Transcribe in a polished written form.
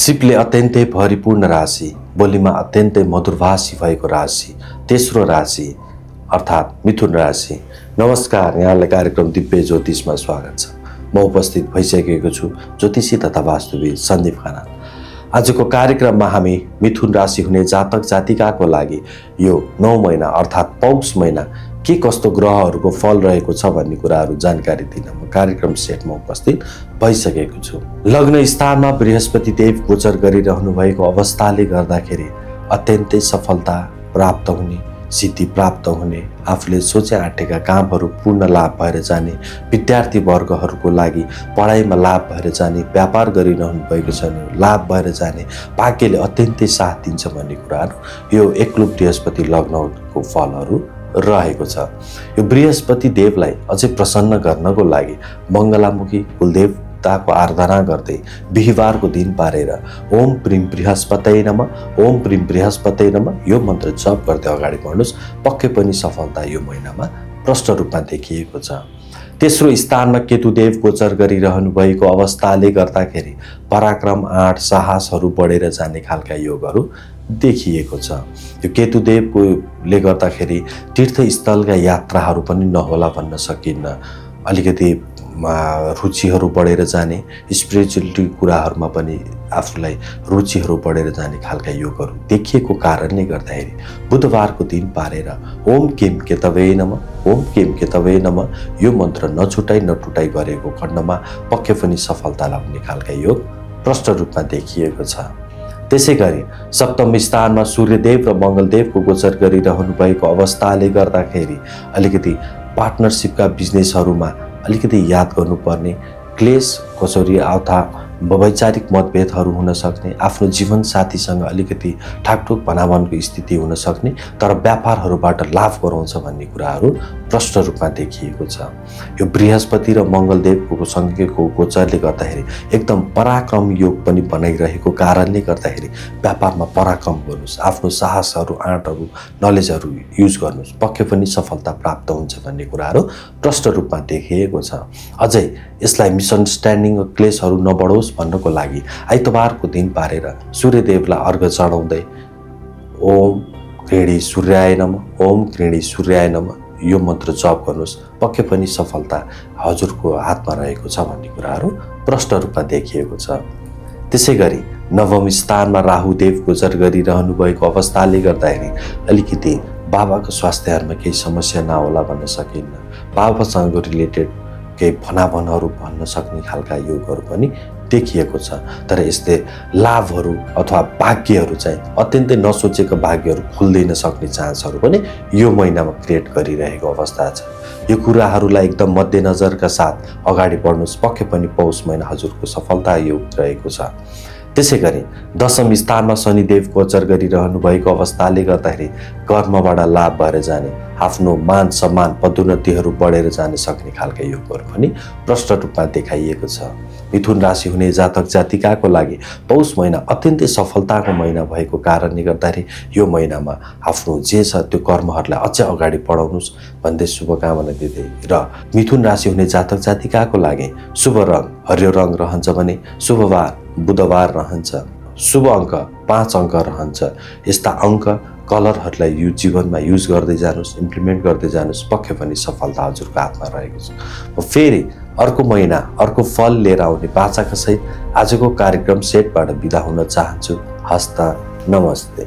सिपले अत्यन्तै भरिपूर्ण राशि, बोलीमा अत्यन्तै मधुरभाषी भएको राशि, तेस्रो राशि अर्थात् मिथुन राशि। नमस्कार, यहाँलाई कार्यक्रम दिव्य ज्योतिषमा स्वागत छ। म उपस्थित भइसकेको छु ज्योतिषी तथा वास्तुविद सन्दीप खनाल। आजको कार्यक्रममा हामी मिथुन राशि हुने जातक जातिकाको लागि यो 9 महिना अर्थात् पौष महिना के कस्तो ग्रहहरूको फल रहेको छ भन्ने कुराहरू जानकारी दिन म कार्यक्रम सेटमा उपस्थित भइसकेको छु। लग्न स्थानमा बृहस्पति देव गोचर गरिरहनु भएको अवस्थाले गर्दाखेरि अत्यन्तै सफलता प्राप्त हुने, सिद्धि प्राप्त हुने, आफूले सोचे आँटेका कामहरू पूर्ण लाभ भएर जाने, विद्यार्थी वर्गहरूको लागि पढाइमा लाभ भएर जाने, व्यापार गरिरहनु भएको छ भने लाभ भएर जाने, भाग्यले अत्यन्तै साथ दिन्छ भन्ने कुराहरू यो एकलुप बृहस्पति लग्नको फलहरू रहेको छ। यो बृहस्पति देवलाई अझै प्रसन्न गर्नको लागि मङ्गलामुखी कुलदेवताको आराधना गर्दै बिहिबारको दिन पारेर ओम प्रीम बृहस्पतये नमः, ओम प्रीम बृहस्पतये नमः यो मन्त्र जप गर्दै अगाडि बढ्नुहोस्। पक्कै पनि सफलता यो महिनामा प्रष्ट रूपमा देखिएको छ। तेस्रो स्थानमा केतुदेव गोचर गरिरहनु भएको अवस्थाले गर्दाखेरि पराक्रम, आँट, साहसहरू बढेर जाने खालका योगहरू देखिएको छ। यो केतुदेवले गर्दाखेरि तीर्थस्थलका यात्राहरू पनि नहोला भन्न सकिन्न। अलिकति रुचिहरू बढेर जाने, स्पिरिचुअलिटी कुराहरूमा पनि आफूलाई रुचिहरू बढेर जाने खालका योगहरू देखिएको कारणले गर्दाखेरि बुधबारको दिन पारेर ओम केम केतवे नमः, ओम केम केतवे नमः यो मन्त्र नछुटाई नटुटाई गरेको खण्डमा पक्कै पनि सफलता लाउने खालका योग प्रष्ट रूपमा देखिएको छ। त्यसै गरी सप्तम स्थानमा सूर्यदेव र मङ्गलदेवको गोचर गरिरहनु भएको अवस्थाले गर्दाखेरि अलिकति पार्टनरसिपका बिजनेसहरूमा अलिकति याद गर्नुपर्ने, क्लेश कसरी अथवा वैचारिक मतभेदहरू हुन सक्ने, आफ्नो जीवन साथीसँग अलिकति ठाकठुक भनाभनको स्थिति हुन सक्ने, तर व्यापारहरूबाट लाभ गराउँछ भन्ने कुराहरू प्रष्ट रूपमा देखिएको छ। यो बृहस्पति र मङ्गलदेवको सँगैको गोचरले गर्दाखेरि एकदम पराक्रम योग पनि बनाइरहेको कारणले गर्दाखेरि व्यापारमा पराक्रम गर्नुहोस्, आफ्नो साहसहरू, आँटहरू, नलेजहरू युज गर्नुहोस्, पक्कै पनि सफलता प्राप्त हुन्छ भन्ने कुराहरू प्रष्ट रूपमा देखिएको छ। अझै यसलाई मिसअन्डरस्ट्यान्डिङ र क्लेशहरू नबढोस् भन्नको लागि आइतबारको दिन पारेर सूर्यदेवलाई अर्घ चढाउँदै ओम कृणी सूर्याय नमः, ओम कृणी सूर्याय नमः यो मन्त्र जप गर्नुहोस्। पक्कै पनि सफलता हजुरको हातमा रहेको छ भन्ने कुराहरू प्रष्ट रूपमा देखिएको छ। त्यसै गरी नवम स्थानमा राहुदेव गोचर गरिरहनु भएको अवस्थाले गर्दाखेरि अलिकति बाबाको स्वास्थ्यमा केही समस्या नहोला भन्न सकिन्न। बाबासँग रिलेटेड केही भनाभनहरू भन्न सक्ने खालका योगहरू पनि देखिएको छ। तर यस्तै लाभहरू अथवा भाग्यहरू चाहिँ अत्यन्तै नसोचेको भाग्यहरू खुल्दैन सक्ने चान्सहरू पनि यो महिनामा क्रिएट गरिरहेको अवस्था छ। यो कुराहरूलाई एकदम मध्यनजरका साथ अगाडि बढ्नुहोस्। पक्कै पनि पौष महिना हजुरको सफलता योग रहेको छ। त्यसै गरी दशम स्थानमा शनिदेव गोचर गरिरहनु भएको अवस्थाले गर्दाखेरि कर्मबाट लाभ भएर जाने, आफ्नो मान सम्मान पदोन्नतिहरू बढेर जान सक्ने खालका योगहरू पनि प्रष्ट रूपमा देखाइएको छ। मिथुन राशि हुने जातक जातिकाको लागि पौष महिना अत्यन्तै सफलताको महिना भएको कारणले गर्दाखेरि यो महिनामा आफ्नो जे छ त्यो कर्महरूलाई अझै अगाडि बढाउनुहोस् भन्दै शुभकामना दिँदै र मिथुन राशि हुने जातक जातिकाको लागि शुभ रङ हरियो रङ रहन्छ भने शुभबार बुधबार रहन्छ, शुभ अङ्क 5 अङ्क रहन्छ। यस्ता अङ्क कलरहरूलाई यो जीवनमा युज गर्दै जानुहोस्, इम्प्लिमेन्ट गर्दै जानुहोस्, पक्कै पनि सफलता हजुरको हातमा रहेको छ। म फेरि अर्को महिना अर्को फल लिएर आउने बाचाका सहित आजको कार्यक्रम सेटबाट बिदा हुन चाहन्छु। हस्त नमस्ते।